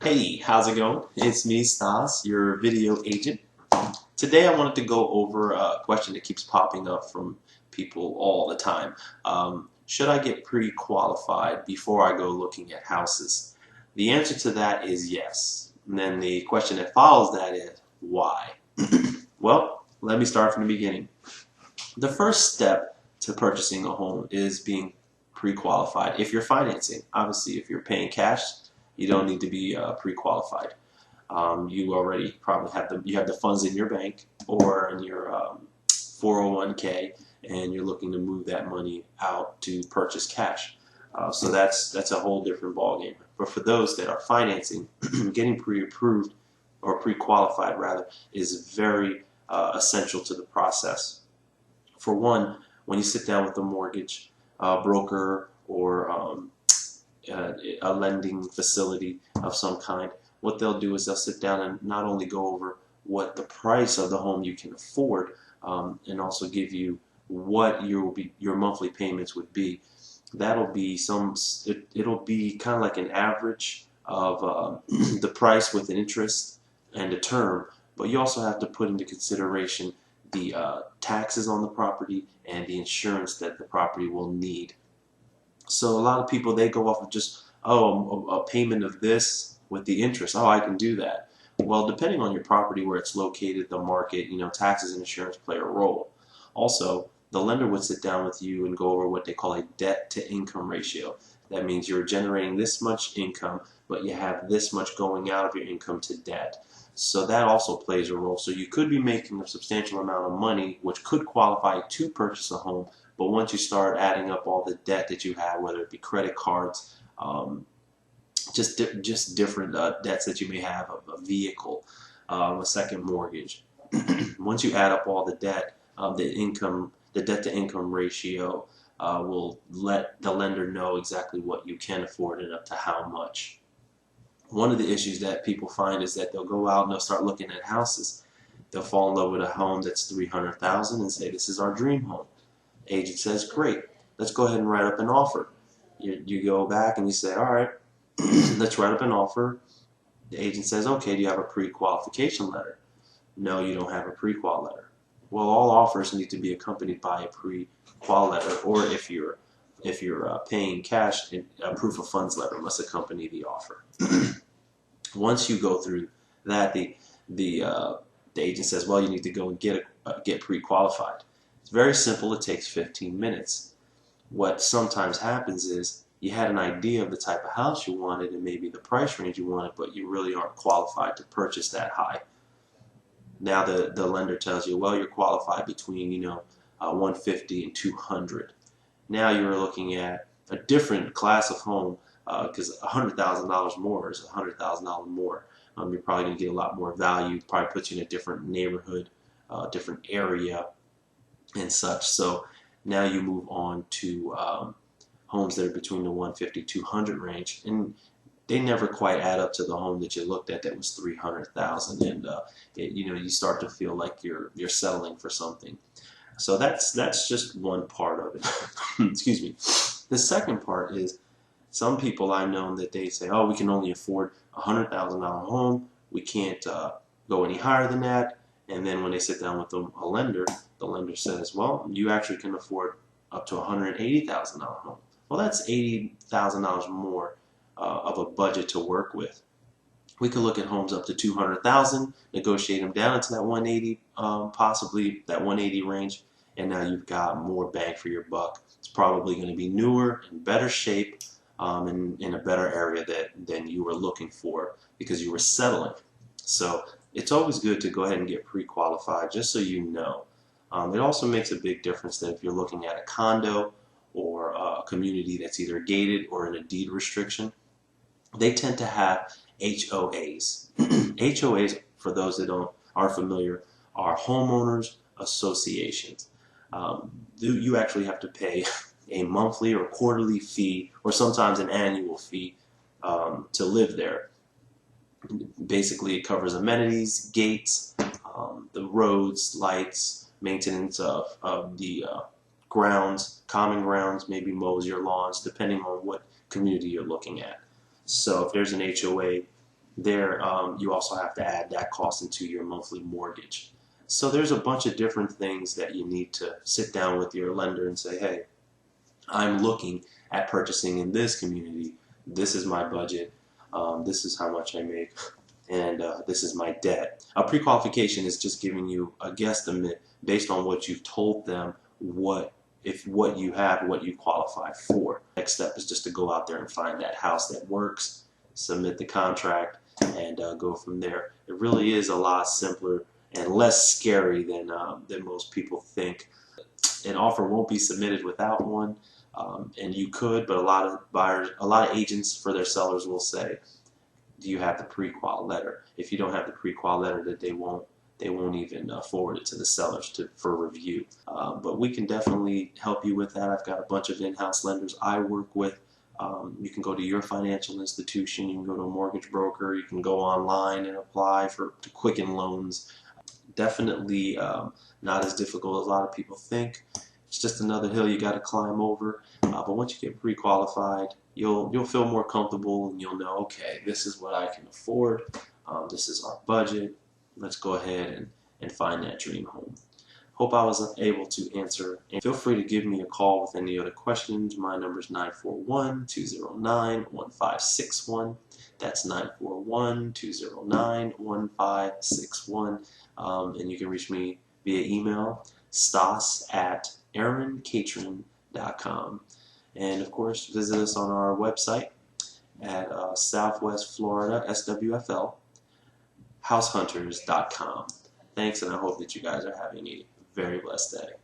Hey, how's it going? It's me, Stas, your video agent. Today I wanted to go over a question that keeps popping up from people all the time. Should I get pre-qualified before I go looking at houses? The answer to that is yes. And then the question that follows that is why? Well, let me start from the beginning. The first step to purchasing a home is being pre-qualified. If you're financing, obviously, if you're paying cash, you don't need to be pre-qualified. You already probably have the funds in your bank or in your 401k, and you're looking to move that money out to purchase cash. So that's a whole different ballgame. But for those that are financing, getting pre-approved or pre-qualified rather is very essential to the process. For one, when you sit down with a mortgage broker or a lending facility of some kind, what they'll do is they'll sit down and not only go over what the price of the home you can afford, and also give you what your monthly payments would be. That'll be it'll be kind of like an average of the price with an interest and a term, but you also have to put into consideration the taxes on the property and the insurance that the property will need. So a lot of people, they go off of just, oh, a payment of this with the interest. Oh, I can do that. Well, depending on your property, where it's located, the market, taxes and insurance play a role. Also, the lender would sit down with you and go over what they call a debt to income ratio. That means you're generating this much income, but you have this much going out of your income to debt. So that also plays a role. So you could be making a substantial amount of money, which could qualify to purchase a home. But once you start adding up all the debt that you have, whether it be credit cards, just different debts that you may have, a vehicle, a second mortgage. Once you add up all the debt, the debt to income ratio will let the lender know exactly what you can afford and up to how much. One of the issues that people find is that they'll go out and they'll start looking at houses. They'll fall in love with a home that's $300,000 and say, this is our dream home. Agent says, great, let's go ahead and write up an offer. You go back and you say, all right, let's write up an offer. The agent says, okay, do you have a pre-qualification letter? No, you don't have a pre-qual letter. Well, all offers need to be accompanied by a pre-qual letter, or if you're paying cash, a proof of funds letter must accompany the offer. Once you go through that, the agent says, well, you need to go and get pre-qualified. It's very simple. It takes 15 minutes. What sometimes happens is you had an idea of the type of house you wanted and maybe the price range you wanted, but you really aren't qualified to purchase that high. Now the lender tells you, well, you're qualified between 150 and 200. Now you're looking at a different class of home, because $100,000 more is $100,000 more. You're probably going to get a lot more value. Probably puts you in a different neighborhood, different area, and such. So now you move on to homes that are between the 150-200 range, and they never quite add up to the home that you looked at that was 300,000, and you start to feel like you're settling for something. So that's just one part of it. Excuse me. The second part is some people I've known that they say, oh, we can only afford a $100,000 home. We can't go any higher than that. And then when they sit down with a lender, the lender says, well, you actually can afford up to a $180,000 home. Well, that's $80,000 more of a budget to work with. We could look at homes up to $200,000, negotiate them down into that 180, possibly that 180 range, and now you've got more bang for your buck. It's probably going to be newer, in better shape, in a better area than you were looking for because you were settling. So it's always good to go ahead and get pre-qualified, just so you know. It also makes a big difference that if you're looking at a condo or a community that's either gated or in a deed restriction, they tend to have HOAs. HOAs, for those that aren't familiar, are homeowners associations. You actually have to pay a monthly or quarterly fee, or sometimes an annual fee, to live there. Basically, it covers amenities, gates, the roads, lights, maintenance of the grounds, common grounds, maybe mows your lawns, depending on what community you're looking at. So if there's an HOA, there you also have to add that cost into your monthly mortgage. So there's a bunch of different things that you need to sit down with your lender and say, hey, I'm looking at purchasing in this community. This is my budget. This is how much I make, and this is my debt. A pre-qualification is just giving you a guesstimate based on what you've told them, what you have, what you qualify for. Next step is just to go out there and find that house that works, submit the contract, and go from there. It really is a lot simpler and less scary than most people think. An offer won't be submitted without one, and you could, but a lot of agents for their sellers will say, do you have the pre-qual letter? If you don't have the pre-qual letter, that they won't even forward it to the sellers for review. But we can definitely help you with that. I've got a bunch of in-house lenders I work with. You can go to your financial institution, you can go to a mortgage broker, you can go online and apply for Quicken loans. Definitely not as difficult as a lot of people think. It's just another hill you got to climb over. But once you get pre-qualified, you'll feel more comfortable, and you'll know, okay, this is what I can afford. This is our budget. Let's go ahead and find that dream home. Hope I was able to answer. And feel free to give me a call with any other questions. My number is 941-209-1561. That's 941-209-1561. And you can reach me via email, stas@erincatron.com. And of course, visit us on our website at Southwest Florida SWFL househunters.com. Thanks, and I hope that you guys are having a very blessed day.